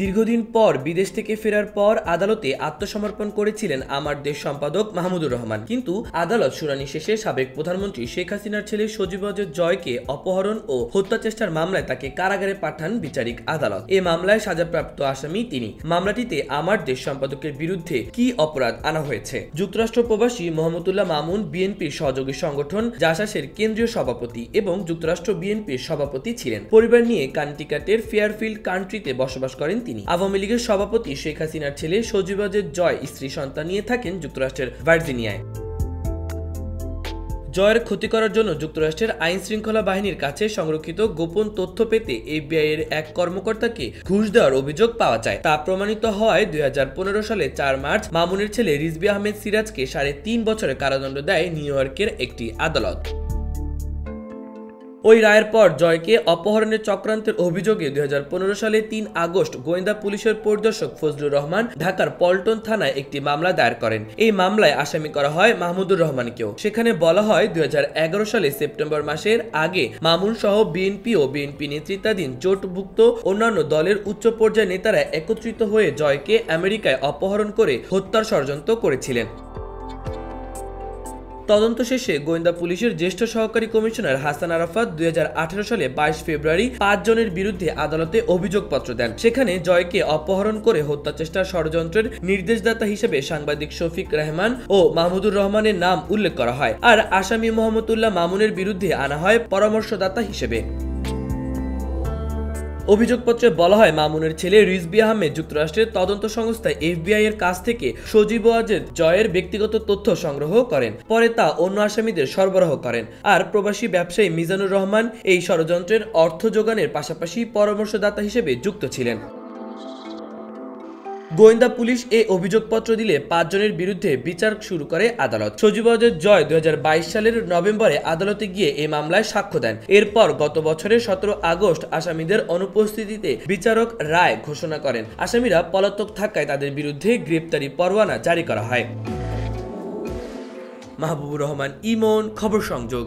দীর্ঘদিন পর বিদেশ থেকে ফেরার পর আদালতে আত্মসমর্পণ করেছিলেন আমার দেশ সম্পাদক মাহমুদুর রহমান। কিন্তু আদালত শুনানি শেষে সাবেক প্রধানমন্ত্রী শেখ হাসিনার ছেলে সজীব ওয়াজেদ জয়কে অপহরণ ও হত্যা চেষ্টার মামলায় তাকে কারাগারে পাঠান বিচারিক আদালত। এ মামলায় সাজাপ্রাপ্ত আসামি তিনি। মামলাটিতে আমার দেশ সম্পাদকের বিরুদ্ধে কি অপরাধ আনা হয়েছে? যুক্তরাষ্ট্র প্রবাসী মোহাম্মদুল্লাহ মামুন বিএনপির সহযোগী সংগঠন জাসাসের কেন্দ্রীয় সভাপতি এবং যুক্তরাষ্ট্র বিএনপির সভাপতি ছিলেন। পরিবার নিয়ে কানেটিকাটের ফেয়ারফিল্ড কান্ট্রিতে বসবাস করেন তিনি। আওয়ামী লীগের সভাপতি শেখ হাসিনার ছেলে সজীব ওয়াজেদ জয় স্ত্রী সন্তান নিয়ে থাকেন যুক্তরাষ্ট্রের ভার্জিনিয়ায়। জয়ের ক্ষতি করার জন্য যুক্তরাষ্ট্রের আইন শৃঙ্খলা বাহিনীর কাছে সংরক্ষিত গোপন তথ্য পেতে এফবিআই এর এক কর্মকর্তাকে ঘুষ দেওয়ার অভিযোগ পাওয়া যায়। তা প্রমাণিত হয় 2015 সালে 4 মার্চ মামুনের ছেলে রিজভী আহমেদ সিরাজকে 3.5 বছরের কারাদণ্ড দেয় নিউ ইয়র্কের একটি আদালত। ওই রায়ের পর জয়কে অপহরণের চক্রান্তের অভিযোগে 2015 সালে 3 আগস্ট গোয়েন্দা পুলিশের পরিদর্শক ফজলুর রহমান ঢাকার পল্টন থানায় একটি মামলা দায়ের করেন। এই মামলায় আসামি করা হয় মাহমুদুর রহমানকেও। সেখানে বলা হয় 2011 সালে সেপ্টেম্বর মাসের আগে মামুন সহ বিএনপি ও বিএনপি নেতৃত্বাধীন জোটভুক্ত অন্যান্য দলের উচ্চ পর্যায়ের নেতারা একত্রিত হয়ে জয়কে আমেরিকায় অপহরণ করে হত্যার ষড়যন্ত্র করেছিলেন। তদন্ত শেষে গোয়েন্দা পুলিশের জ্যেষ্ঠ সহকারী কমিশনার হাসান আরাফাত 2018 সালে 22 ফেব্রুয়ারি 5 জনের বিরুদ্ধে আদালতে অভিযোগপত্র দেন। সেখানে জয়কে অপহরণ করে হত্যা চেষ্টার ষড়যন্ত্রের নির্দেশদাতা হিসেবে সাংবাদিক শফিক রেহমান ও মাহমুদুর রহমানের নাম উল্লেখ করা হয়, আর আসামি মোহাম্মদুল্লাহ মামুনের বিরুদ্ধে আনা হয় পরামর্শদাতা হিসেবে। অভিযোগপত্রে বলা হয় মামুনের ছেলে রিজভী আহমেদ যুক্তরাষ্ট্রের তদন্ত সংস্থা এফবিআই এর কাছ থেকে সজীব ওয়াজেদ জয়ের ব্যক্তিগত তথ্য সংগ্রহ করেন, পরে তা অন্য আসামিদের সরবরাহ করেন। আর প্রবাসী ব্যবসায়ী মিজানুর রহমান এই ষড়যন্ত্রের অর্থ যোগানের পাশাপাশি পরামর্শদাতা হিসেবে যুক্ত ছিলেন। গোয়েন্দা পুলিশ এ অভিযোগপত্র দিলে 5 জনের বিরুদ্ধে বিচার শুরু করে আদালত। সজীব ওয়াজেদ জয় 2022 সালের নভেম্বরে আদালতে গিয়ে এই মামলায় সাক্ষ্য দেন। এরপর গত বছরের 17 আগস্ট আসামিদের অনুপস্থিতিতে বিচারক রায় ঘোষণা করেন। আসামিরা পলাতক থাকায় তাদের বিরুদ্ধে গ্রেপ্তারি পরোয়ানা জারি করা হয়। মাহবুবুর রহমান ইমন, খবর সংযোগ।